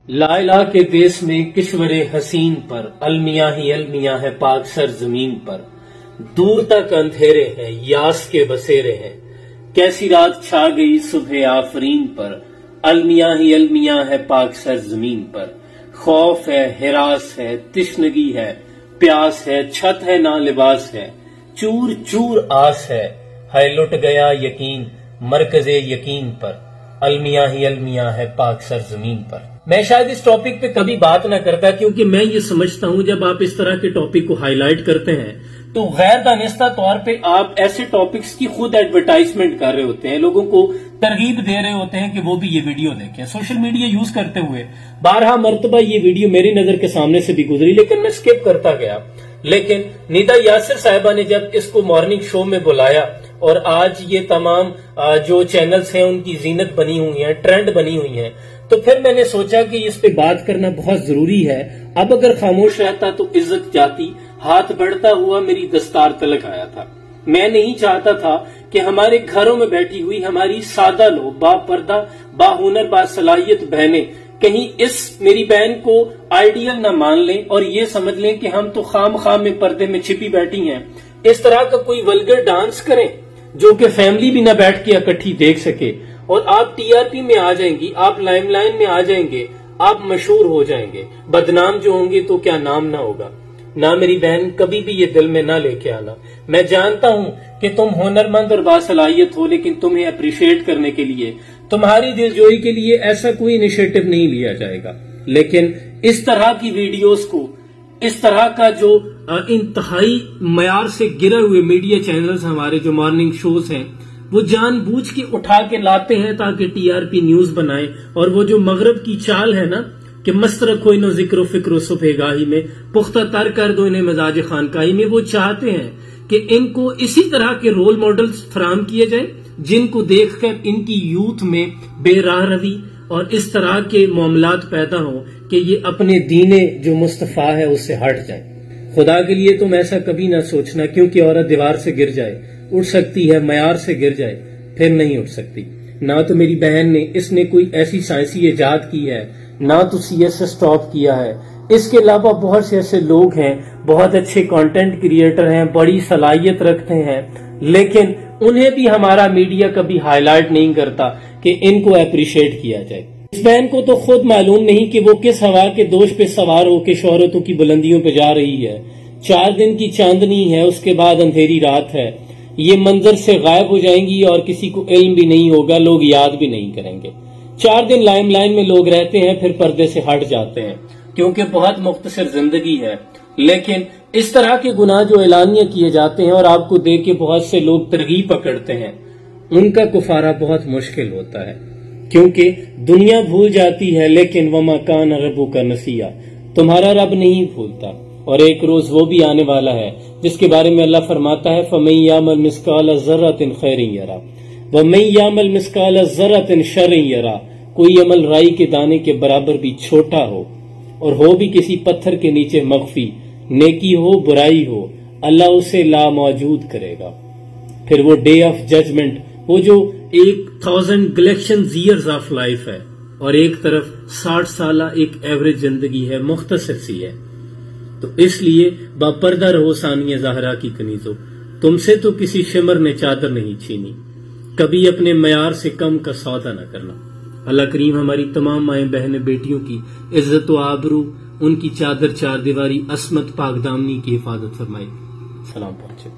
لا الہ کے دیس میں کشور حسین پر، المیاں ہی المیاں ہے پاک سر زمین پر، دور تک اندھیرے ہیں یاس کے بسیرے ہیں، کیسی رات چھا گئی صبح آفرین پر، المیاں ہی المیاں ہے پاک سر زمین پر، خوف ہے ہراس ہے تشنگی ہے پیاس ہے، چھت ہے نہ لباس ہے، چور چور آس ہے، ہے لٹ گیا یقین مرکز یقین پر، المیاں ہی المیاں ہے پاک سر زمین پر۔ میں شاید اس ٹاپک پہ کبھی بات نہ کرتا، کیونکہ میں یہ سمجھتا ہوں جب آپ اس طرح کے ٹاپک کو ہائی لائٹ کرتے ہیں تو غیر دانستہ طور پہ آپ ایسے ٹاپکس کی خود ایڈورٹائزمنٹ کر رہے ہوتے ہیں، لوگوں کو ترغیب دے رہے ہوتے ہیں کہ وہ بھی یہ ویڈیو دیکھیں۔ سوشل میڈیا یوز کرتے ہوئے بارہا مرتبہ یہ ویڈیو میری نظر کے سامنے سے بھی گزری، لیکن میں سکپ کرتا گیا۔ لیکن ندا یاسر صاحبہ نے جب اس کو مارننگ شو میں بلایا اور آج یہ تمام جو چینلز ہیں ان کی زینت بنی ہوئی ہیں، ٹرینڈ بنی ہوئی ہیں، تو پھر میں نے سوچا کہ اس پہ بات کرنا بہت ضروری ہے۔ اب اگر خاموش رہتا تو عزت جاتی، ہاتھ بڑھتا ہوا میری دستار تلک آیا تھا۔ میں نہیں چاہتا تھا کہ ہمارے گھروں میں بیٹھی ہوئی ہماری سادہ لوگ، با پردہ با ہنر با صلاحیت بہنیں کہیں اس میری بہن کو آئیڈیل نہ مان لیں اور یہ سمجھ لیں کہ ہم تو خام خام میں پردے میں چھپی بیٹھی ہیں، اس طرح کا کوئی ولگر ڈانس کریں جو کہ فیملی بھی نہ بیٹھ کے اکٹھی دیکھ سکے، اور آپ ٹی آر پی میں آ جائیں گی، آپ لائم لائن میں آ جائیں گے، آپ مشہور ہو جائیں گے، بدنام جو ہوں گے تو کیا نام نہ ہوگا۔ نہ میری بہن کبھی بھی یہ دل میں نہ لے کے آنا، میں جانتا ہوں کہ تم ہنرمند اور باصلاحیت ہو، لیکن تمہیں اپریشیٹ کرنے کے لیے، تمہاری دلجوئی کے لیے ایسا کوئی انیشیٹو نہیں لیا جائے گا۔ لیکن اس طرح کی ویڈیوز کو، اس طرح کا جو انتہائی معیار سے گرے ہوئے میڈیا چینلز ہمارے جو مارننگ شوز ہیں، وہ جان بوجھ کے اٹھا کے لاتے ہیں تاکہ ٹی آر پی نیوز بنائیں، اور وہ جو مغرب کی چال ہے نا کہ مست رکھو انہوں ذکر و فکر و صبح گاہی میں، پختہ تر کر دو انہیں مزاج خانقاہی میں، وہ چاہتے ہیں کہ ان کو اسی طرح کے رول ماڈلز فراہم کیے جائیں جن کو دیکھ کر ان کی یوتھ میں بے راہ روی اور اس طرح کے معاملات پیدا ہوں کہ یہ اپنے دین جو مصطفیٰ ہے اس سے ہٹ جائیں۔ خدا کے لیے تم ایسا کبھی نہ سوچنا، کیونکہ عورت دیوار سے گر جائے اٹھ سکتی ہے، معیار سے گر جائے پھر نہیں اٹھ سکتی۔ نہ تو میری بہن نے اس نے کوئی ایسی سائنسی ایجاد کی ہے، نہ تو سی ایس ایس ٹاپ کیا ہے۔ اس کے علاوہ بہت سے ایسے لوگ ہیں، بہت اچھے کانٹینٹ کریٹر ہیں، بڑی صلاحیت رکھتے ہیں، لیکن انہیں بھی ہمارا میڈیا کبھی ہائی لائٹ نہیں کرتا کہ ان کو اپریشیٹ کیا جائے۔ اس بہن کو تو خود معلوم نہیں کہ وہ کس ہوا کے دوش پہ سوار ہو کے شہرتوں کی بلندیوں پہ جا رہی ہے۔ 4 دن کی چاندنی ہے، اس کے بعد اندھیری رات ہے، یہ منظر سے غائب ہو جائیں گی اور کسی کو علم بھی نہیں ہوگا، لوگ یاد بھی نہیں کریں گے۔ 4 دن لائم لائن میں لوگ رہتے ہیں، پھر پردے سے ہٹ جاتے ہیں کیونکہ بہت مختصر زندگی ہے۔ لیکن اس طرح کے گناہ جو اعلانیہ کیے جاتے ہیں اور آپ کو دیکھ کے بہت سے لوگ ترغیب پکڑتے ہیں، ان کا کفارہ بہت مشکل ہوتا ہے، کیونکہ دنیا بھول جاتی ہے لیکن وما کان ربک نسیا، تمہارا رب نہیں بھولتا، اور ایک روز وہ بھی آنے والا ہے جس کے بارے میں اللہ فرماتا ہے فَمَن يَعْمَلْ مِثْقَالَ ذَرَّةٍ خَيْرٍ يَرَهُ وَمَن يَعْمَلْ مِثْقَالَ ذَرَّةٍ شَرٍّ يَرَهُ، کوئی عمل رائی کے دانے کے برابر بھی چھوٹا ہو اور ہو بھی کسی پتھر کے نیچے مخفی، نیکی ہو برائی ہو، اللہ اسے لا موجود کرے گا۔ پھر وہ ڈے آف ججمنٹ، وہ جو 1000 گلیکشن ایئرز آف لائف ہے، اور ایک طرف 60 سالہ ایک ایوریج زندگی ہے، مختصر سی ہے۔ تو اس لیے با پردہ رہو ثانیہ زہرا کی کنیزو، تم سے تو کسی شمر نے چادر نہیں چھینی، کبھی اپنے معیار سے کم کا سودا نہ کرنا۔ اللہ کریم ہماری تمام مائیں بہنیں بیٹیوں کی عزت و آبرو، ان کی چادر 4 دیواری عصمت پاک دامنی کی حفاظت فرمائے۔ سلام پہنچے۔